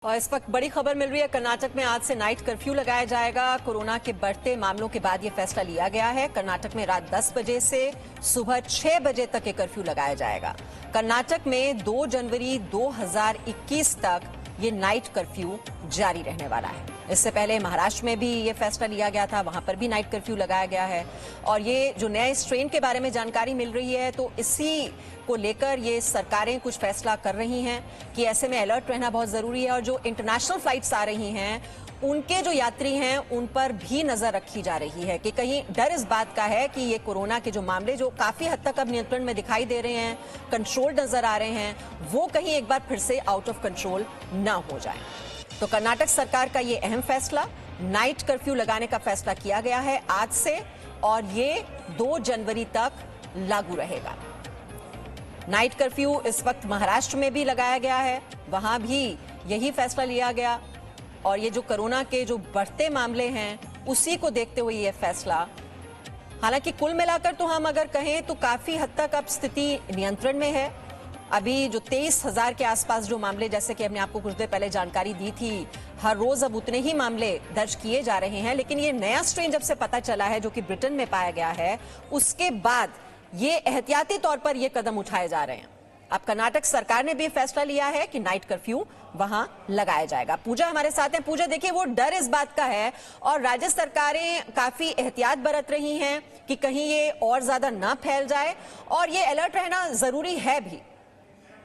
और इस वक्त बड़ी खबर मिल रही है। कर्नाटक में आज से नाइट कर्फ्यू लगाया जाएगा। कोरोना के बढ़ते मामलों के बाद ये फैसला लिया गया है। कर्नाटक में रात 10 बजे से सुबह 6 बजे तक ये कर्फ्यू लगाया जाएगा। कर्नाटक में 2 जनवरी 2021 तक ये नाइट कर्फ्यू जारी रहने वाला है। इससे पहले महाराष्ट्र में भी ये फैसला लिया गया था, वहां पर भी नाइट कर्फ्यू लगाया गया है। और ये जो नए स्ट्रेन के बारे में जानकारी मिल रही है, तो इसी को लेकर ये सरकारें कुछ फैसला कर रही हैं कि ऐसे में अलर्ट रहना बहुत जरूरी है। और जो इंटरनेशनल फ्लाइट्स आ रही हैं, उनके जो यात्री हैं उन पर भी नजर रखी जा रही है कि कहीं डर इस बात का है कि ये कोरोना के जो मामले जो काफी हद तक अब नियंत्रण में दिखाई दे रहे हैं, कंट्रोल नजर आ रहे हैं, वो कहीं एक बार फिर से आउट ऑफ कंट्रोल ना हो जाए। तो कर्नाटक सरकार का ये अहम फैसला, नाइट कर्फ्यू लगाने का फैसला किया गया है आज से, और ये 2 जनवरी तक लागू रहेगा। नाइट कर्फ्यू इस वक्त महाराष्ट्र में भी लगाया गया है, वहां भी यही फैसला लिया गया। और ये जो कोरोना के जो बढ़ते मामले हैं, उसी को देखते हुए ये फैसला। हालांकि कुल मिलाकर तो हम अगर कहें तो काफी हद तक अब स्थिति नियंत्रण में है। अभी जो 23,000 के आसपास जो मामले, जैसे कि हमने आपको कुछ देर पहले जानकारी दी थी, हर रोज अब उतने ही मामले दर्ज किए जा रहे हैं। लेकिन ये नया स्ट्रेन जब से पता चला है, जो कि ब्रिटेन में पाया गया है, उसके बाद ये एहतियाती तौर पर ये कदम उठाए जा रहे हैं। अब कर्नाटक सरकार ने भी फैसला लिया है कि नाइट कर्फ्यू वहां लगाया जाएगा। पूजा हमारे साथ हैं। पूजा, देखिए वो डर इस बात का है और राज्य सरकारें काफी एहतियात बरत रही हैं कि कहीं ये और ज्यादा ना फैल जाए, और ये अलर्ट रहना जरूरी है भी।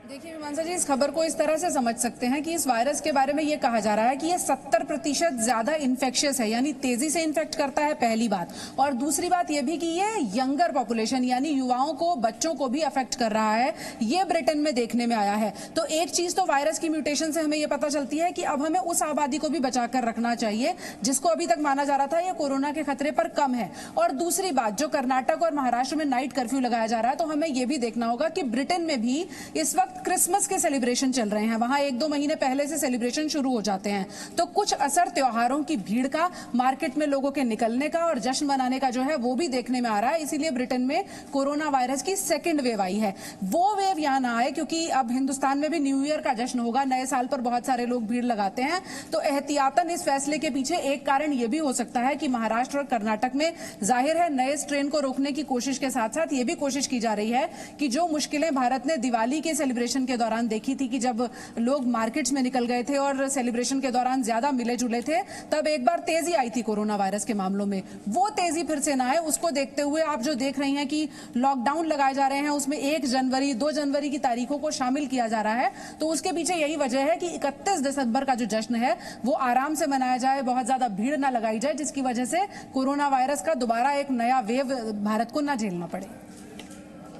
देखिए मीमांसा जी, इस खबर को इस तरह से समझ सकते हैं कि इस वायरस के बारे में ये कहा जा रहा है कि ये 70% ज्यादा इन्फेक्शियस है, यानी तेजी से इन्फेक्ट करता है, पहली बात। और दूसरी बात ये भी कि ये यंगर पॉपुलेशन यानी युवाओं को, बच्चों को भी अफेक्ट कर रहा है। ये ब्रिटेन में देखने में आया है। तो एक चीज तो वायरस की म्यूटेशन से हमें ये पता चलती है कि अब हमें उस आबादी को भी बचा कर रखना चाहिए जिसको अभी तक माना जा रहा था ये कोरोना के खतरे पर कम है। और दूसरी बात, जो कर्नाटक और महाराष्ट्र में नाइट कर्फ्यू लगाया जा रहा है, तो हमें यह भी देखना होगा कि ब्रिटेन में भी इस वक्त क्रिसमस के सेलिब्रेशन चल रहे हैं। वहां 1-2 महीने पहले से सेलिब्रेशन शुरू हो जाते हैं। तो कुछ असर त्योहारों की भीड़ का, मार्केट में लोगों के निकलने का और जश्न मनाने का जो है वो भी देखने में आ रहा है। इसीलिए ब्रिटेन में कोरोना वायरस की सेकंड वेव आई है। वो वेव यहां ना आए, क्योंकि अब हिंदुस्तान में भी न्यू ईयर का जश्न होगा, नए साल पर बहुत सारे लोग भीड़ लगाते हैं। तो एहतियातन इस फैसले के पीछे एक कारण यह भी हो सकता है कि महाराष्ट्र और कर्नाटक में जाहिर है नए स्ट्रेन को रोकने की कोशिश के साथ साथ ये भी कोशिश की जा रही है कि जो मुश्किलें भारत ने दिवाली के सेलिब्रेशन के दौरान देखी थी कि जब लोग मार्केट्स में निकल गए थे और सेलिब्रेशन के दौरान ज्यादा मिले जुले थे, तब एक बार तेजी आई थी कोरोना वायरस के मामलों में, वो तेजी फिर से ना आए, उसको देखते हुए आप जो देख रही हैं कि लॉकडाउन लगाए जा रहे हैं, उसमें 1 जनवरी 2 जनवरी की तारीखों को शामिल किया जा रहा है। तो उसके पीछे यही वजह है कि 31 दिसंबर का जो जश्न है वो आराम से मनाया जाए, बहुत ज्यादा भीड़ ना लगाई जाए, जिसकी वजह से कोरोना वायरस का दोबारा एक नया वेव भारत को ना झेलना पड़े।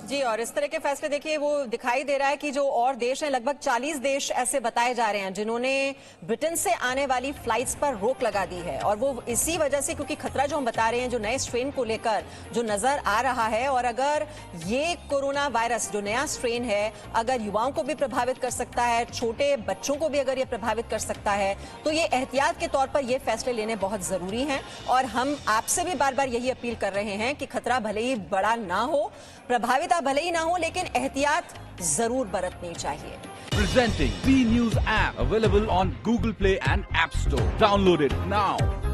जी, और इस तरह के फैसले देखिए वो दिखाई दे रहा है कि जो और देश हैं, लगभग 40 देश ऐसे बताए जा रहे हैं जिन्होंने ब्रिटेन से आने वाली फ्लाइट्स पर रोक लगा दी है। और वो इसी वजह से, क्योंकि खतरा जो हम बता रहे हैं जो नए स्ट्रेन को लेकर जो नजर आ रहा है, और अगर ये कोरोना वायरस जो नया स्ट्रेन है अगर युवाओं को भी प्रभावित कर सकता है, छोटे बच्चों को भी अगर ये प्रभावित कर सकता है, तो ये एहतियात के तौर पर ये फैसले लेने बहुत जरूरी हैं। और हम आपसे भी बार बार यही अपील कर रहे हैं कि खतरा भले ही बड़ा ना हो, प्रभावित भले ही ना हो, लेकिन एहतियात जरूर बरतनी चाहिए। Presenting B News app, available on Google Play and App Store. Download it now.